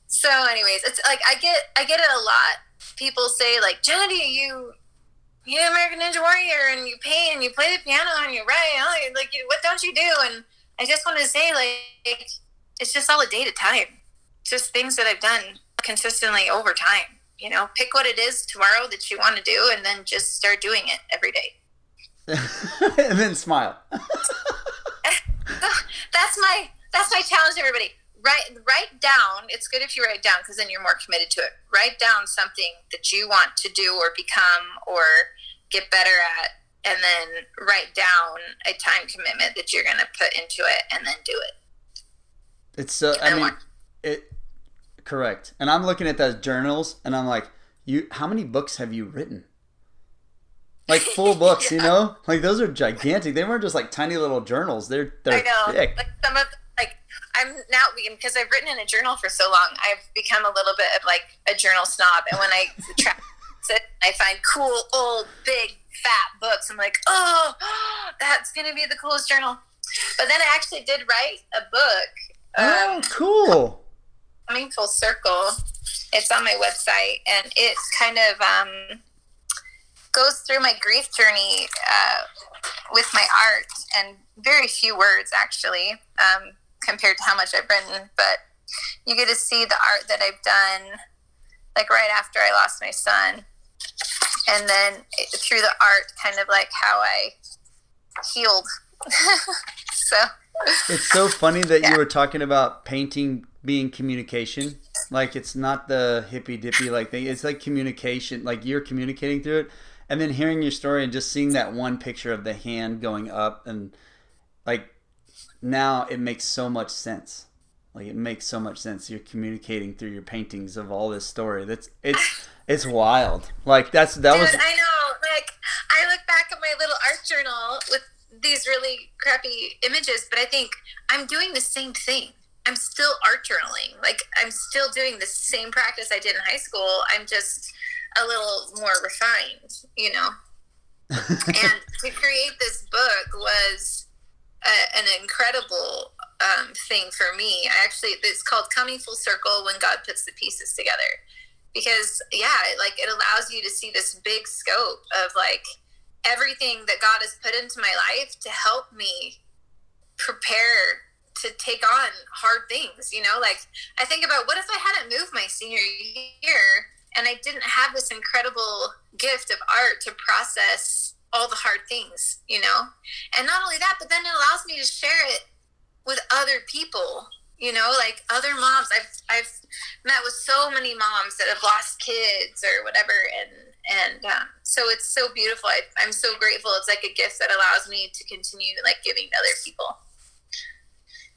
So anyways, it's like, I get it a lot. People say like, Jenedy, you American Ninja Warrior, and you paint and you play the piano and you write, like, what don't you do? And I just want to say, like, it's just all a day at a time. Just things that I've done consistently over time. Pick what it is tomorrow that you want to do, and then just start doing it every day. And then smile. That's my challenge to everybody. Write down. It's good if you write down, because then you're more committed to it. Write down something that you want to do or become or get better at, and then write down a time commitment that you're going to put into it, and then do it. It's correct. And I'm looking at those journals, and I'm like, how many books have you written? Like full books, Yeah. Like those are gigantic. They weren't just like tiny little journals. They're I know. thick. Like some of I'm now, because I've written in a journal for so long, I've become a little bit of like a journal snob. And when I I find cool, old, big, fat books, I'm like, oh, that's going to be the coolest journal. But then I actually did write a book. Cool. Coming full circle. It's on my website, and it kind of goes through my grief journey with my art, and very few words actually, compared to how much I've written, but you get to see the art that I've done like right after I lost my son, and then through the art kind of like how I healed. So it's so funny that you were talking about painting being communication. Like, it's not the hippy dippy like thing. It's like communication, like you're communicating through it. And then hearing your story and just seeing that one picture of the hand going up, and like now it makes so much sense. Like, it makes so much sense. You're communicating through your paintings of all this story. It's wild. Like Dude, I know. Like, I look back at my little art journal with these really crappy images, but I think I'm doing the same thing. I'm still art journaling. Like, I'm still doing the same practice I did in high school. I'm just a little more refined, And to create this book was an incredible thing for me. It's called Coming Full Circle, When God Puts the Pieces Together. Because, like, it allows you to see this big scope of, like, everything that God has put into my life to help me prepare to take on hard things, Like, I think about, what if I hadn't moved my senior year and I didn't have this incredible gift of art to process all the hard things, And not only that, but then it allows me to share it with other people, like other moms. I've met with so many moms that have lost kids or whatever, and so it's so beautiful. I'm so grateful. It's like a gift that allows me to continue like giving to other people.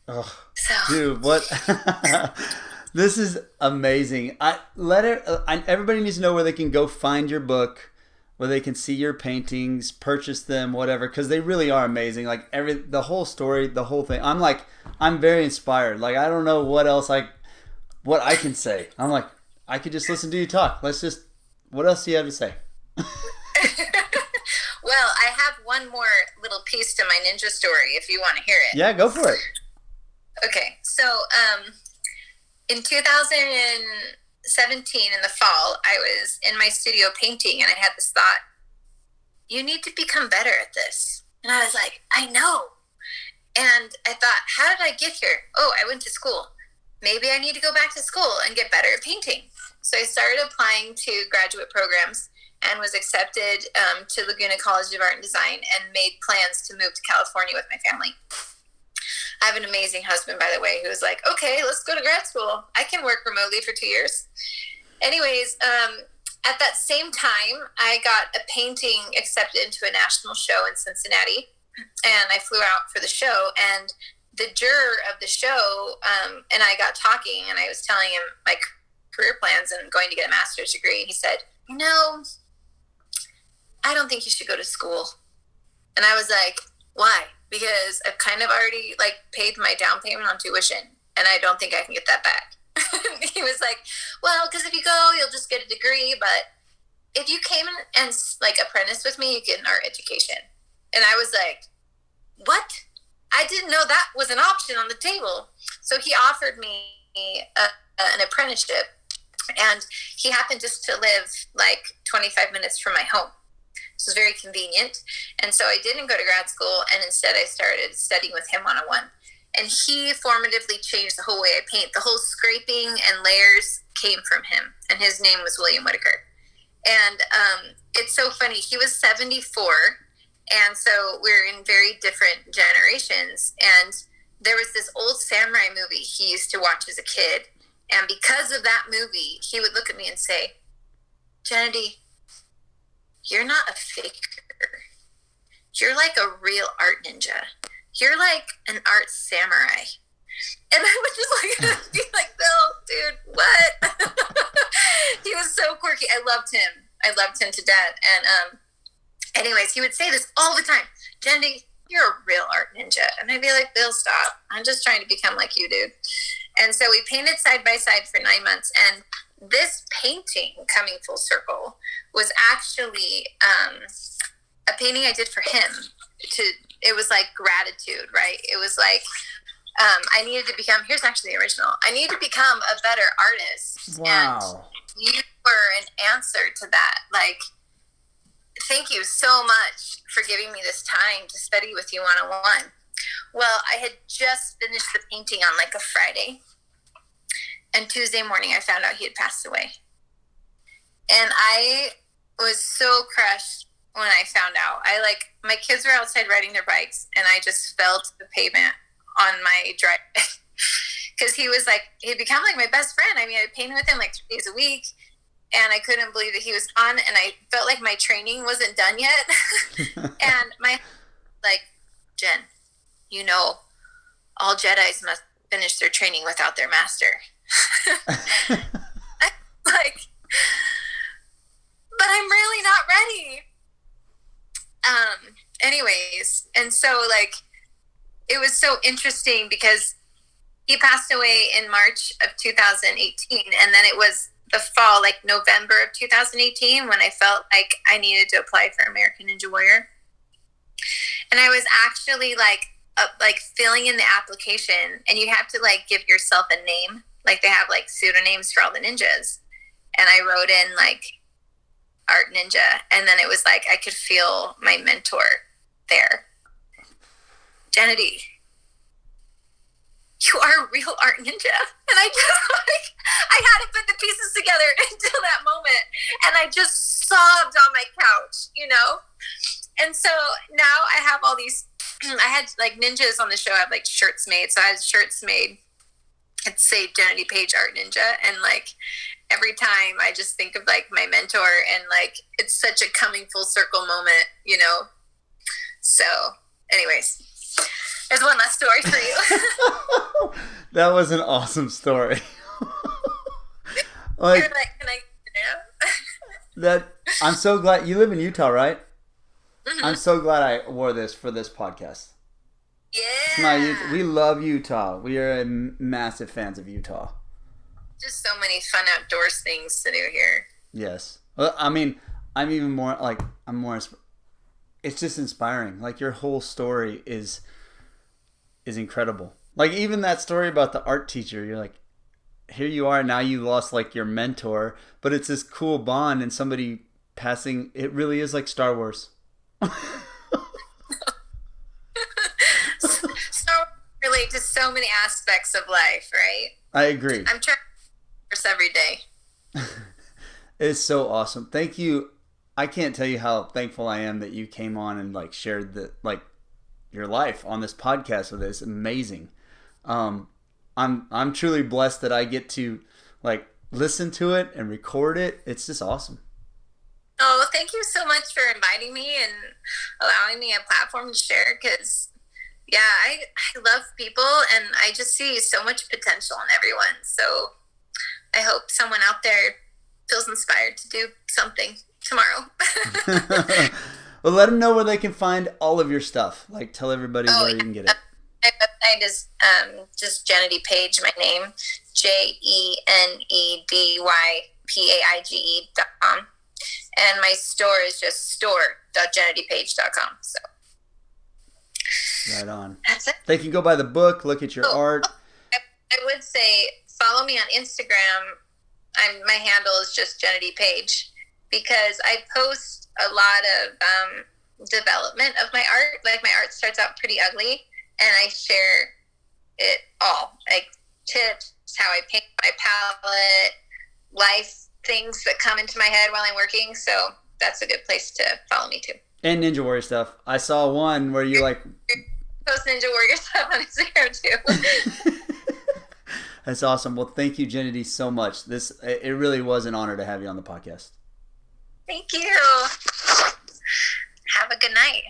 Oh, so. Dude, what? This is amazing. Everybody needs to know where they can go find your book, where they can see your paintings, purchase them, whatever, because they really are amazing. Like, the whole story, the whole thing. I'm very inspired. Like, I don't know what I can say. I'm like, I could just listen to you talk. What else do you have to say? Well, I have one more little piece to my ninja story if you want to hear it. Yeah, go for it. Okay, so in 2017, in the fall, I was in my studio painting, and I had this thought, you need to become better at this. And I was like, I know. And I thought, how did I get here? Oh, I went to school. Maybe I need to go back to school and get better at painting. So I started applying to graduate programs and was accepted to Laguna College of Art and Design and made plans to move to California with my family. I have an amazing husband, by the way, who was like, okay, let's go to grad school. I can work remotely for 2 years. Anyways, at that same time, I got a painting accepted into a national show in Cincinnati, and I flew out for the show, and the juror of the show and I got talking, and I was telling him my career plans and going to get a master's degree. He said, I don't think you should go to school. And I was like, why? Because I've kind of already paid my down payment on tuition, and I don't think I can get that back. He was like, well, because if you go, you'll just get a degree, but if you came and apprentice with me, you get an art education. And I was like, what? I didn't know that was an option on the table. So he offered me an apprenticeship, and he happened just to live 25 minutes from my home. So it was very convenient. And so I didn't go to grad school, and instead I started studying with him one-on-one. And he formatively changed the whole way I paint. The whole scraping and layers came from him, and his name was William Whitaker. And it's so funny. He was 74, and so we're in very different generations. And there was this old samurai movie he used to watch as a kid, and because of that movie, he would look at me and say, Jenedy, you're not a faker. You're like a real art ninja. You're like an art samurai. And I would just be like, Bill, dude, what? He was so quirky. I loved him to death. And anyways, he would say this all the time. Jenedy, you're a real art ninja. And I'd be like, Bill, stop. I'm just trying to become like you, dude. And so we painted side by side for 9 months. And this painting, coming full circle, was actually a painting I did for him. It was like gratitude, right? It was like I needed to become, here's actually the original, I need to become a better artist. Wow. And you were an answer to that. Thank you so much for giving me this time to study with you one-on-one. Well, I had just finished the painting on a Friday, and Tuesday morning I found out he had passed away. And I was so crushed when I found out. My kids were outside riding their bikes, and I just fell to the pavement on my driveway. Because he had become my best friend. I mean, I painted with him 3 days a week, and I couldn't believe that he was gone, and I felt like my training wasn't done yet. And my Jen, all Jedis must finish their training without their master. But I'm really not ready. Anyways, and so it was so interesting because he passed away in March of 2018, and then it was the fall, November of 2018, when I felt like I needed to apply for American Ninja Warrior. And I was actually filling in the application, and you have to give yourself a name. They have pseudonyms for all the ninjas. And I wrote in Art Ninja, and then it was I could feel my mentor there. Jenedy, you are a real art ninja. And I just I hadn't put the pieces together until that moment, and I just sobbed on my couch, And so now I have all these, I had ninjas on the show. I have shirts made. So I had shirts made. It'd say Jenedy Paige Art Ninja, and every time I just think of my mentor, and it's such a coming full circle moment, So anyways, there's one last story for you. That was an awesome story. You're can I that I'm so glad you live in Utah, right? Mm-hmm. I'm so glad I wore this for this podcast. Yeah. We love Utah. We are massive fans of Utah. Just so many fun outdoors things to do here. Yes. Well, I mean, I'm even more like I'm more. It's just inspiring. Like your whole story is incredible. Like even that story about the art teacher. You're like, here you are now. You lost like your mentor, but it's this cool bond and somebody passing. It really is like Star Wars. Star Wars relate to so many aspects of life, right? I agree. I'm trying to every day. It's so awesome. Thank you. I can't tell you how thankful I am that you came on and like shared the like your life on this podcast with us. It's amazing. I'm truly blessed that I get to like listen to it and record it. It's just awesome. Oh, thank you so much for inviting me and allowing me a platform to share. Because yeah, I love people and I just see so much potential in everyone. So I hope someone out there feels inspired to do something tomorrow. Well, let them know where they can find all of your stuff. Like, tell everybody where you can get it. My website is just Jenedy Paige, my name, JENEDYPAIGE.com. And my store is just store.jenedypage.com. So right on. That's it. They can go buy the book, look at your art. I would say follow me on Instagram. My handle is just Jenedy Paige, because I post a lot of development of my art. Like my art starts out pretty ugly, and I share it all, like tips, how I paint my palette, life things that come into my head while I'm working. So that's a good place to follow me too. And Ninja Warrior stuff. I saw one where you like post Ninja Warrior stuff on Instagram too. That's awesome. Well, thank you, Jenedy, so much. It really was an honor to have you on the podcast. Thank you. Have a good night.